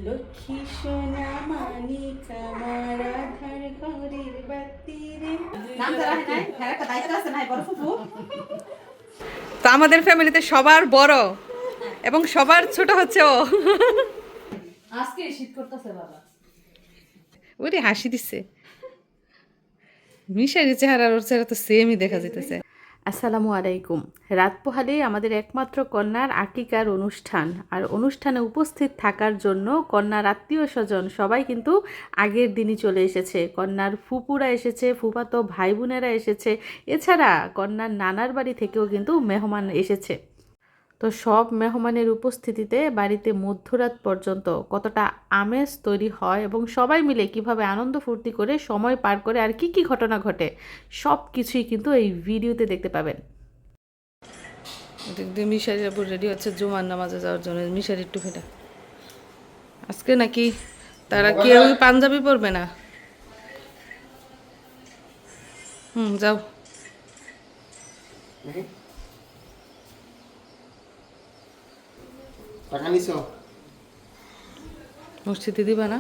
লক্ষ্মী সোনা মানিক আমার আধার ঘরের বাতি রে। নাম তো রাখে নাই, হ্যাঁ একটা দায়িত্ব আছে নাই বড় ফুফু। তো আমাদের ফ্যামিলিতে সবার বড় এবং সবার ছোট হচ্ছে ও। আজকে শীত করতেছে বাবা। ওরে হাসি দিচ্ছে, মিশারি চেহারা ওর চেহারা তো সেমই দেখা যাইতেছে। আসসালামু আলাইকুম। রাত পোহালেই আমাদের একমাত্র কন্যার আকিকার অনুষ্ঠান, আর অনুষ্ঠানে উপস্থিত থাকার জন্য কন্যার আত্মীয় স্বজন সবাই কিন্তু আগের দিনই চলে এসেছে। কন্যার ফুপুরা এসেছে, ফুফাতো ভাই বোনেরা এসেছে, এছাড়া কন্যার নানার বাড়ি থেকেও কিন্তু মেহমান এসেছে। তো সব মেহমানের উপস্থিতিতে বাড়িতে মধ্যরাত পর্যন্ত কতটা আমেজ তৈরি হয় এবং সবাই মিলে কিভাবে আনন্দ ফুর্তি করে সময় পার করে আর কি কি ঘটনা ঘটে সব কিছুই কিন্তু এই ভিডিওতে দেখতে পাবেন। মিশারির উপর রেডি হচ্ছে জুমার নামাজে যাওয়ার জন্য। মিশারির টুপিটা আজকে নাকি তারা কেউ পাঞ্জাবি পরবে না। যাও। টাকা নিছো? মসজিদে দিবা না?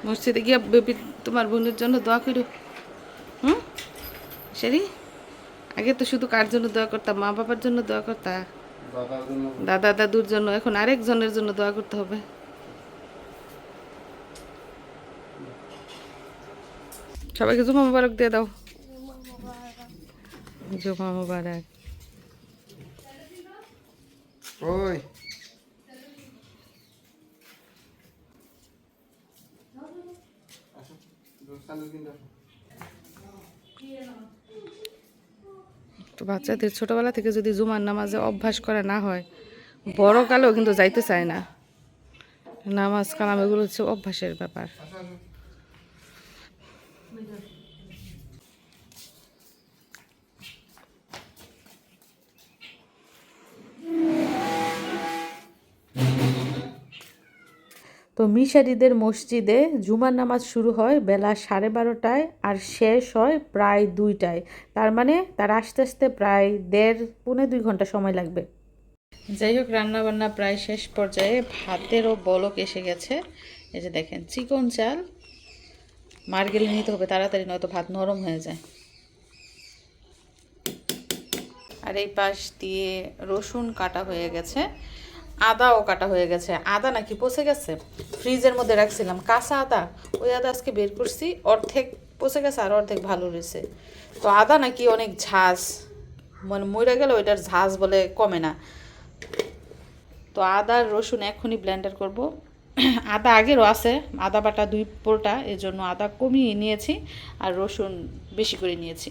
মসজিদে গিয়া বেবি তোমার বোনের জন্য দোয়া করো। সেরি আগে তো শুধু কার জন্য দোয়া করতাম? মা বাবার জন্য দোয়া করতা, দাদা দাদুর জন্য, এখন আরেকজনের জন্য দোয়া করতে হবে। সবাইকে জুমা মুবারক দিয়ে দাও। জুমা মুবারক। ওই তো বাচ্চাদের ছোটবেলা থেকে যদি জুমার নামাজে অভ্যাস করা না হয়, বড় কালেও কিন্তু যাইতে চায় না। নামাজ কালাম এগুলো হচ্ছে অভ্যাসের ব্যাপার। তো মিশারিদের মসজিদে জুমার নামাজ শুরু হয় বেলা 12:30টায় আর শেষ হয় প্রায় 2টায়। তার মানে তার আস্তে আস্তে প্রায় 1.5-2 ঘন্টা সময় লাগবে। যাই হোক, রান্না বান্না প্রায় শেষ পর্যায়ে। ভাতেরও বলক এসে গেছে। এই যে দেখেন, চিকন চাল মার গেলে নিতে হবে তাড়াতাড়ি, নয়তো ভাত নরম হয়ে যায়। আর এই পাশ দিয়ে রসুন কাটা হয়ে গেছে, আদাও কাটা হয়ে গেছে। আদা নাকি পচে গেছে, ফ্রিজের মধ্যে রাখছিলাম কাঁচা আদা, ওই আদা আজকে বের করছি, অর্ধেক পচে গেছে আর অর্ধেক ভালো রয়েছে। তো আদা নাকি অনেক ঝাঁজ, মানে মরে গেলে ওইটার ঝাঁজ বলে কমে না। তো আদা আর রসুন এখনই ব্লেন্ডার করব। আদা আগেরও আছে, আদা বাটা 2 পোটা, এর জন্য আদা কমিয়ে নিয়েছি আর রসুন বেশি করে নিয়েছি।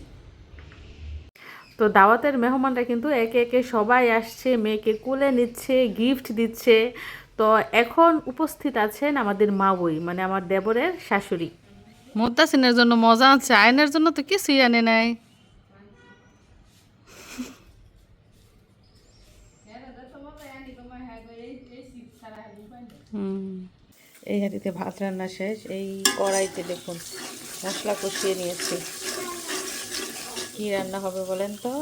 তো দাওয়াতের মেহমানরা কিন্তু একে একে সবাই আসছে, মেয়েকে কোলে নিচ্ছে, গিফট দিচ্ছে। তো এখন উপস্থিত আছেন আমাদের মা বই, মানে আমার দেবরের শাশুড়ি। মুত্তাসিনের জন্য মজা আছে, আয়নের জন্য তো কিছুই আনে নাই। এই হাঁড়িতে ভাত রান্না শেষ। এই কড়াইতে দেখুন মশলা কষিয়ে নিয়েছি। কি রান্না হবে বলেন তো?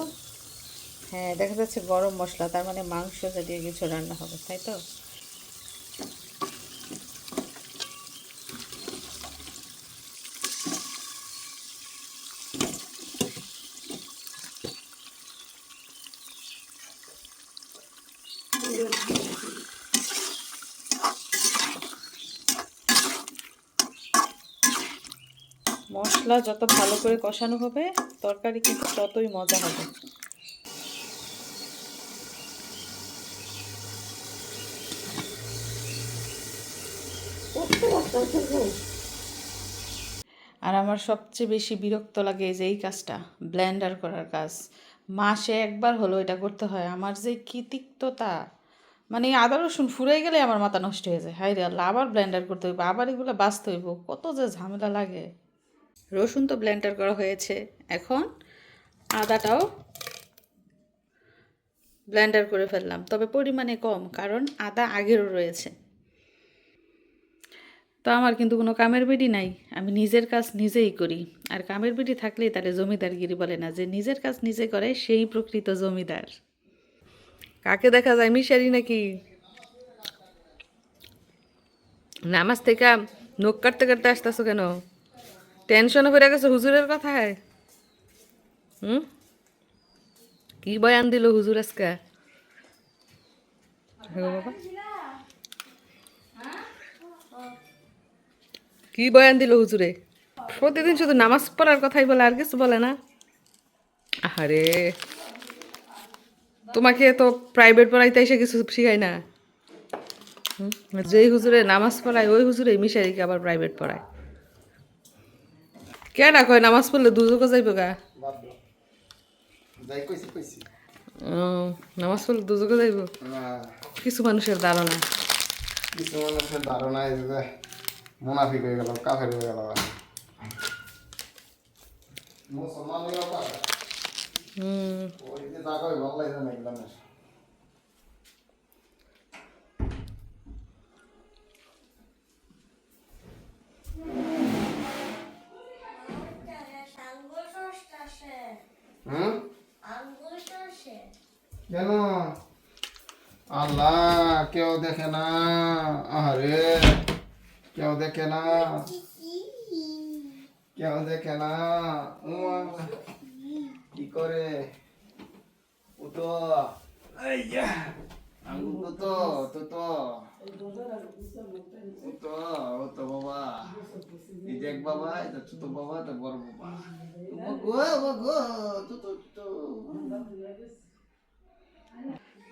হ্যাঁ, দেখা যাচ্ছে গরম মশলা, তার মানে মাংস জাতীয় কিছু রান্না হবে, তাই তো? মশলা যত ভালো করে কষানো হবে তরকারি কিন্তু ততই মজা হবে। আর আমার সবচেয়ে বেশি বিরক্ত লাগে যে এই কাজটা, ব্লেন্ডার করার কাজ। মাসে একবার হলো এটা করতে হয়। আমার যে কি তিক্ততা, মানে আদা রসুন ফুরাই গেলে আমার মাথা নষ্ট হয়ে যায়। হাই রে আল্লাহ, আবার ব্লেন্ডার করতে হইব, আবার এগুলো বাছতে হইব, কত যে ঝামেলা লাগে। রসুন তো ব্লেন্ডার করা হয়েছে, এখন আদাটাও ব্লেন্ডার করে ফেললাম, তবে পরিমাণে কম, কারণ আদা আগেরও রয়েছে। তো আমার কিন্তু কোনো কামের বেডি নাই, আমি নিজের কাজ নিজেই করি। আর কামের বেডি থাকলেই তাহলে জমিদারগিরি বলে না, যে নিজের কাজ নিজে করে সেই প্রকৃত জমিদার। কাকে দেখা যায়, মিশারি নাকি? নামাজ থেকে নখ কাটতে কাটতে আসতেছো কেন? টেনশনে পড়ে গেছো হুজুরের কথায়? কি বয়ান দিল হুজুর আজকে? বাবা কি বয়ান দিল হুজুরে? প্রতিদিন শুধু নামাজ পড়ার কথাই বলে, আর কিছু বলে না। আরে তোমাকে তো প্রাইভেট পড়াইতে এসে কিছু শিখায় না। যেই হুজুরে নামাজ পড়ায় ওই হুজুরে মিশারিকে আবার প্রাইভেট পড়ায়। কে না কয় নামাজ পড়লে দুজকে যাইব গা? যাই কইছি কইছি। নামাজ পড়লে দুজকে যাইব, কিছু মানুষের ধারণা। কিছু মানুষের ধারণা এই যে মুনাফিক হয়ে গেল, কাফের হয়ে গেল। মুসলমান হয়ে গেল। ওই যে জায়গা হয়ে ভালো লাগে না একদম। কেন? আল্লাহ কেউ দেখে না। আরে কেউ দেখে না, কেউ দেখে না। কি করে উতো আঙ্গুল তো তো তো উতো উতো বাবা, এই দেখ বাবা, এটা ছোট বাবা, এটা বড় বাবা।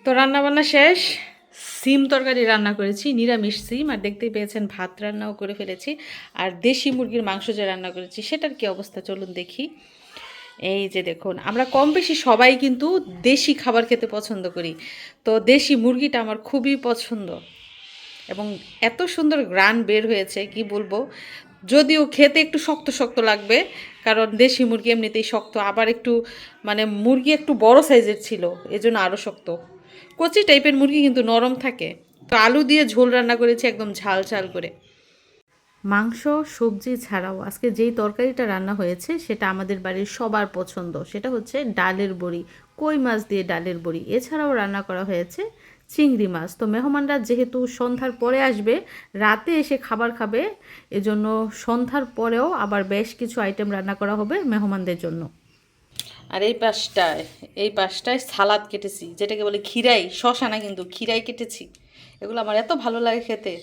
তো রান্না বান্না শেষ, সিম তরকারি রান্না করেছি, নিরামিষ সিম। আর দেখতেই পেয়েছেন ভাত রান্নাও করে ফেলেছি। আর দেশি মুরগির মাংস যে রান্না করেছি সেটার কি অবস্থা চলুন দেখি। এই যে দেখুন, আমরা কম বেশি সবাই কিন্তু দেশি খাবার খেতে পছন্দ করি। তো দেশি মুরগিটা আমার খুবই পছন্দ, এবং এত সুন্দর গ্রান বের হয়েছে কি বলবো। যদিও খেতে একটু শক্ত শক্ত লাগবে, কারণ দেশি মুরগি এমনিতেই শক্ত, আবার একটু মানে মুরগি একটু বড় সাইজের ছিল, এজন্য আরও শক্ত। কচি টাইপের মুরগি কিন্তু নরম থাকে। তো আলু দিয়ে ঝোল রান্না করেছি একদম ঝাল ঝাল করে। মাংস সবজি ছাড়াও আজকে যেই তরকারিটা রান্না হয়েছে সেটা আমাদের বাড়ির সবার পছন্দ, সেটা হচ্ছে ডালের বড়ি, কই মাছ দিয়ে ডালের বড়ি। এছাড়াও রান্না করা হয়েছে চিংড়ি মাছ। তো মেহমানরা যেহেতু সন্ধ্যার পরে আসবে, রাতে এসে খাবার খাবে, এজন্য সন্ধ্যার পরেও আবার বেশ কিছু আইটেম রান্না করা হবে মেহমানদের জন্য। আর এই পাশটায় সালাদ কেটেছি, যেটাকে বলে খিরাই, শশা না কিন্তু খিরাই কেটেছি। এগুলো আমার এত ভালো লাগে খেতে।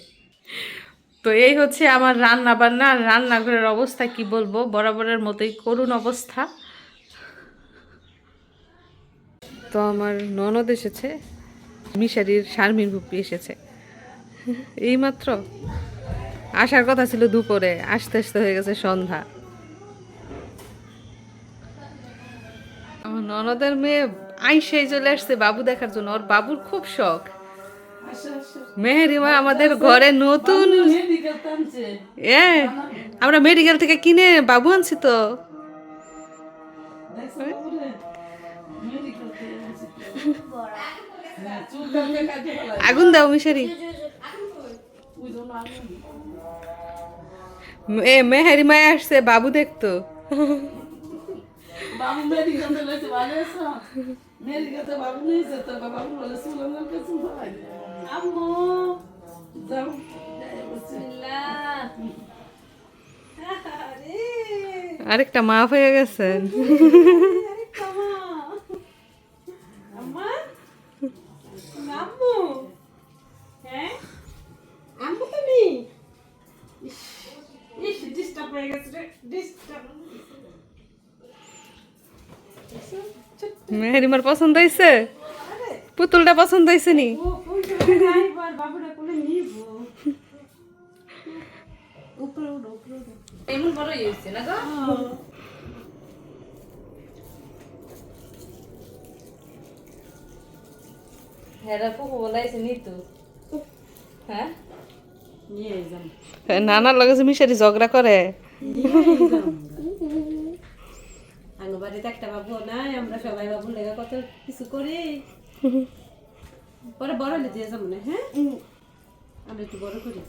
তো এই হচ্ছে আমার রান্না বান্না। রান্নাঘরের অবস্থা কি বলবো, বরাবরের মতোই করুণ অবস্থা। তো আমার ননদ এসেছে, মিশারির শারমিন ফুপি এসেছে এইমাত্র। আসার কথা ছিল দুপুরে, আসতে আসতে হয়ে গেছে সন্ধ্যা। আমার ননদের মেয়ে আইসাই চলে আসছে বাবু দেখার জন্য, ওর বাবুর খুব শখ। মেহেরিমা আমাদের ঘরে নতুন, আমরা মেডিকেল থেকে কিনে বাবু আনছি। তো আগুন দাও মিশারি। মেহেরিমা আসছে বাবু দেখতো। বাবু মেডিকেল থেকে ভালো আছো? মেডিকেল থেকে বাবু নিয়েছে তো বাবু বলে সুলঙ্গের কাছে ভাই আম্মু যাও বিসমিল্লাহ। আরেকটা মাফ হয়ে গেছেন। আরেকটা মা আম্মা আম্মু, হ্যাঁ আম্মু তুমি ইস ডিস্টার্ব হয়ে গেছে রে, ডিস্টার্ব। মেহেরিমার পছন্দ হয়েছে? পুতুলটা পছন্দ হয়েছে নি? এমন বড় হয়েছে না গো? নানার লগে যে মিশারি ঝগড়া করে। বাড়িতে একটা বাবু নাই, আমরা সবাই বাবুর লেগা কত কিছু করি। পরে বড় হলে দিয়ে যাবো না, হ্যাঁ আমরা একটু বড় করি।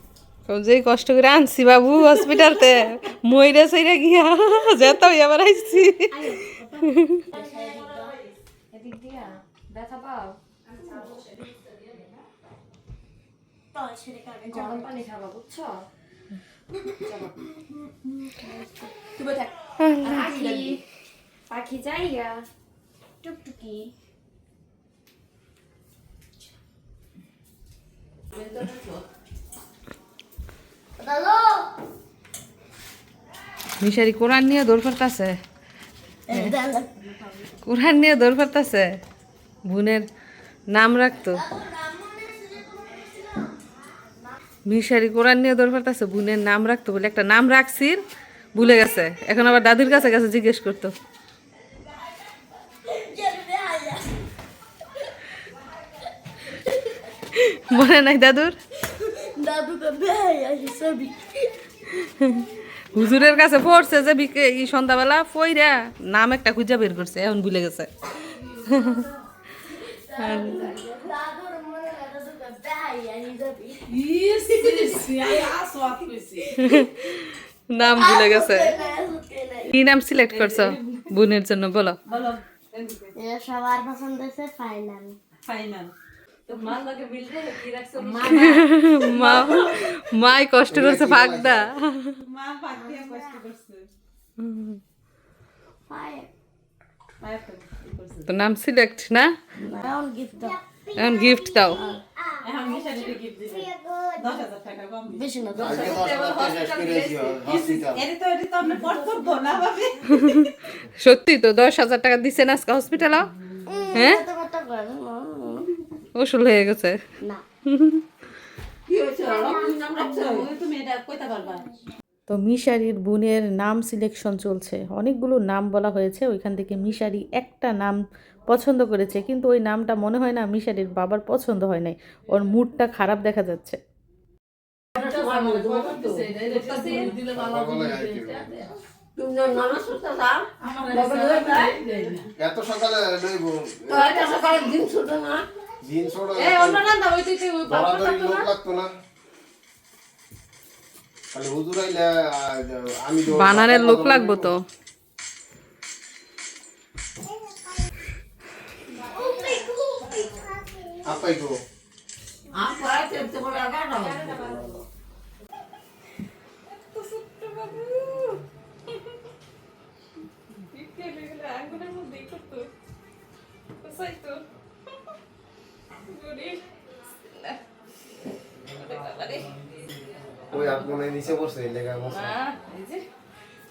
যেই কষ্ট করে আনছি বাবু হসপিটালতে মইরা সাইরা গিয়া যেত আবার আইছি গরম পানি খাবা বুঝছো পাখি যাইয়া টুকটুকি মিশারি কোরআন নিয়ে দৌড় করতেছে কোরআন নিয়ে দৌড় করতেছে বোনের নাম রাখতো মিশারি কোরআন নিয়ে দৌড় করতেছে বোনের নাম রাখতো বলে একটা নাম রাখছি ভুলে গেছে এখন আবার দাদির কাছে কাছে জিজ্ঞেস করতো মনে নাই দাদুর হুজুরের কাছে পড়ছে যে এই সন্ধ্যাবেলা ফইরা নাম একটা খুঁজা বের করছে এখন ভুলে গেছে নাম ভুলে গেছে কি নাম সিলেক্ট করছো বোনের জন্য বলো সবার পছন্দ হচ্ছে ফাইনাল ফাইনাল মাই কষ্ট করছে ফাঁকদা তো নাম সিলেক্ট না এখন গিফট দাও বেশি না সত্যি তো 10,000 টাকা দিছে না আজকে হসপিটাল হ্যাঁ ওষুধ হয়ে গেছে না তো মিশারির বোনের নাম সিলেকশন চলছে, অনেকগুলো নাম বলা হয়েছে, ওইখান থেকে মিশারি একটা নাম পছন্দ করেছে, কিন্তু ওই নামটা মনে হয় না মিশারির বাবার পছন্দ হয় নাই, ওর মুডটা খারাপ দেখা যাচ্ছে। এত সকালে দিন ছোট লোক লাগতো না, খালি হুজুর আইলে আমি বানারের লোক লাগবো তো। আপাই গো ওই আপনি নিচে বসে লেখা বসে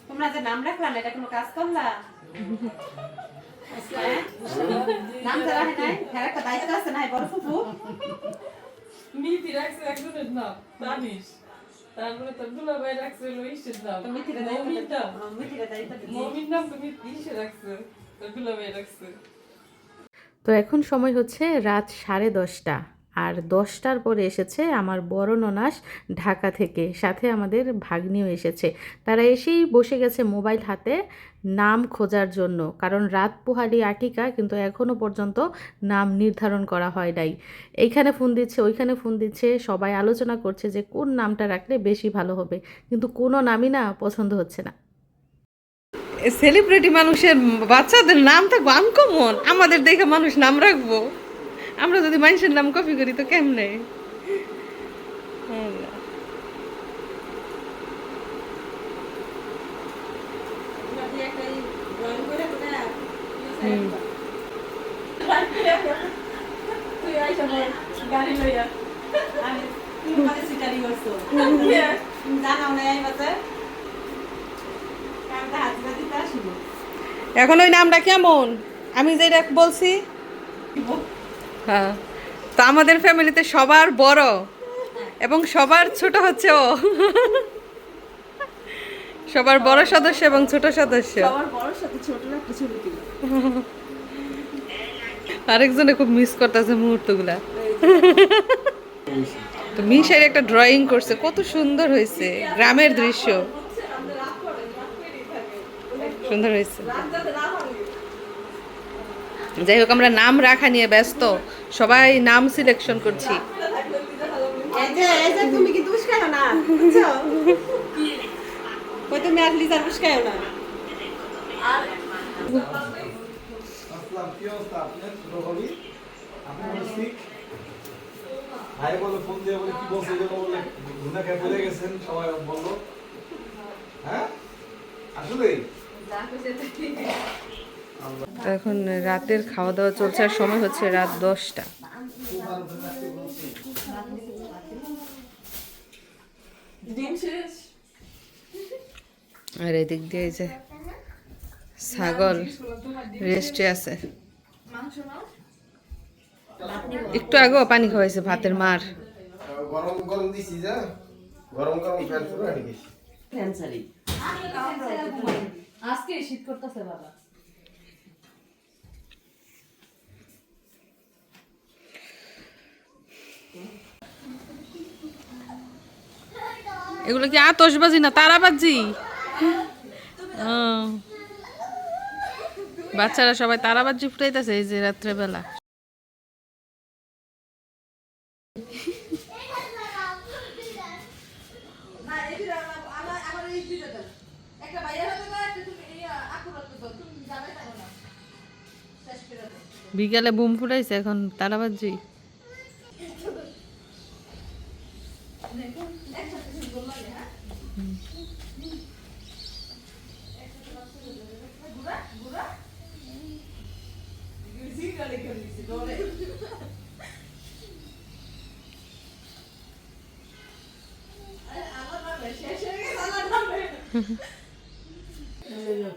তোমরা যে নাম রাখলাম এটা কোনো কাজ করলা? নাম তো রাখে নাই, হ্যাঁ একটা দায়িত্ব আছে না বড় ফুফু মিথি রাখছে একজনের নাম তানিশ, তারপরে তো দুলাভাই রাখছে লইশের নাম, মিথিরা দায়িত্ব মমির নাম তো মিথি রাখছে, তো দুলাভাই রাখছে। তো এখন সময় হচ্ছে রাত 10:30, আর 10টার পরে এসেছে আমার বড় ননাস ঢাকা থেকে, সাথে আমাদের ভাগ্নিও এসেছে। তারা এসেই বসে গেছে মোবাইল হাতে নাম খোঁজার জন্য, কারণ রাত পোহালি আকিকা, কিন্তু এখনও পর্যন্ত নাম নির্ধারণ করা হয় নাই। এইখানে ফোন দিচ্ছে, ওইখানে ফোন দিচ্ছে, সবাই আলোচনা করছে যে কোন নামটা রাখলে বেশি ভালো হবে, কিন্তু কোনো নামই না পছন্দ হচ্ছে না। সেলিব্রিটি মানুষের বাচ্চাদের নাম থাকবো আনকমন, আমাদের দেখে মানুষ নাম রাখবো, আমরা যদি মানুষের নাম কপি করি তো কেমনে? গাড়ি লইয়া আমি মানে সিটারি করছো জানাও নাই বাচ্চা কামটা হাতে দিতে আসিব। এখন ওই নামটা কেমন আমি যেটা বলছি? হ্যাঁ, তো আমাদের ফ্যামিলিতে সবার বড় এবং সবার ছোট হচ্ছে ও, সবার বড় সদস্য এবং ছোট সদস্য। সবার বড় সাথে ছোট একটা ছবি তুলি। আরেকজনে খুব মিস করতেছে মুহূর্তগুলা। তো মিশারি একটা ড্রয়িং করছে, কত সুন্দর হয়েছে, গ্রামের দৃশ্য সুন্দর হয়েছে। যাই হোক, আমরা নাম রাখা নিয়ে ব্যস্ত, সবাই নাম সিলেকশন করছি। এই যে তুমি কি দুষ্কর্ম খাইও না বুঝছো কই তুমি আর লিজার বিষ খাইও না আসলাম কি অবস্থা আপনার ছোট ভাবি আপনি ঠিক ভাই বলে ফোন দিয়ে বলে কি বলছে যে বলে গুনা খেয়ে পড়ে গেছেন সবাই বললো হ্যাঁ আসলে এখন রাতের খাওয়া দাওয়া চলছে আর সময় হচ্ছে রাত 10টা। ডিম শেষ আর এদিক দিয়ে এই যে ছাগল রেস্টে আছে। একটু আগেও পানি খাওয়াইছে ভাতের মার। গরম গরম দিছি যা গরম গরম ফ্যান শুরু হয়ে গেছে ফ্যান ছাড়ি আজকে শীত করতেছে বাবা এগুলো কি আতশবাজি না তারাবাজি? ও, বাচ্চারা সবাই তারাবাজি ফুটাইতেছে এই যে রাত্রেবেলা। বিকালে বুম ফুটাইছে এখন তারাবাজি।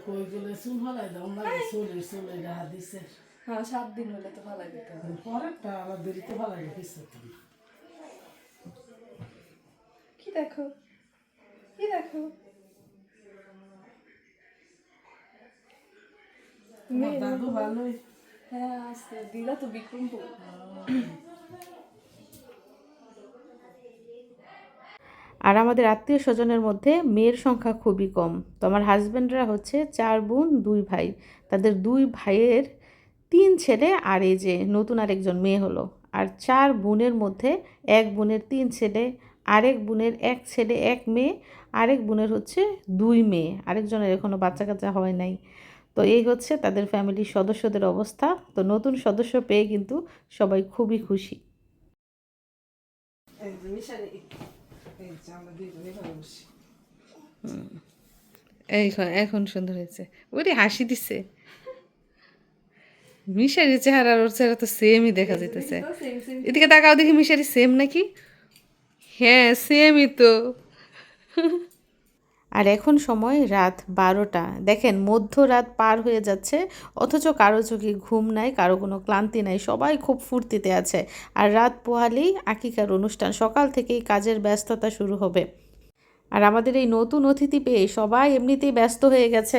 কই গেলে চুল হলাই দাম লাগে চুলে রাহা দিছে হ্যাঁ 7 দিন হলে তো ভালো লাগে পরেরটা আবার দেরিতে ভালো লাগে কিছু কি দেখো দাদু ভালোই হ্যাঁ আজকে দিলা তো বিক্রমপুর আর আমাদের আত্মীয় স্বজনের মধ্যে মেয়ের সংখ্যা খুবই কম। তো আমার হাজব্যান্ডরা হচ্ছে 4 বোন 2 ভাই, তাদের 2 ভাইয়ের 3 ছেলে আর এই যে নতুন আরেকজন মেয়ে হলো। আর 4 বোনের মধ্যে 1 বোনের 3 ছেলে, আরেক বোনের 1 ছেলে 1 মেয়ে, আরেক বোনের হচ্ছে 2 মেয়ে, আরেকজনের এখনও বাচ্চা কাচ্চা হয় নাই। তো এই হচ্ছে তাদের ফ্যামিলির সদস্যদের অবস্থা। তো নতুন সদস্য পেয়ে কিন্তু সবাই খুবই খুশি। এই এখন সুন্দর হয়েছে। ওরে হাসি দিছে। মিশারির চেহারা আর ওর চেহারা তো সেমই দেখা যাইতেছে। এদিকে তাকাও দেখি মিশারি সেম নাকি? হ্যাঁ সেমই তো। আর এখন সময় রাত 12টা। দেখেন মধ্যরাত পার হয়ে যাচ্ছে, অথচ কারো চোখে ঘুম নাই, কারো কোনো ক্লান্তি নাই, সবাই খুব ফুর্তিতে আছে। আর রাত পোহালেই আকিকার অনুষ্ঠান, সকাল থেকেই কাজের ব্যস্ততা শুরু হবে। আর আমাদের এই নতুন অতিথি পেয়ে সবাই এমনিতেই ব্যস্ত হয়ে গেছে।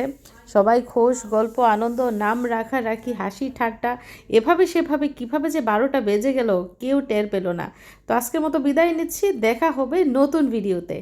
সবাই খোশ গল্প আনন্দ, নাম রাখি, হাসি ঠাট্টা, এভাবে সেভাবে কিভাবে যে 12টা বেজে গেল কেউ টের পেল না। তো আজকের মতো বিদায় নিচ্ছি, দেখা হবে নতুন ভিডিওতে।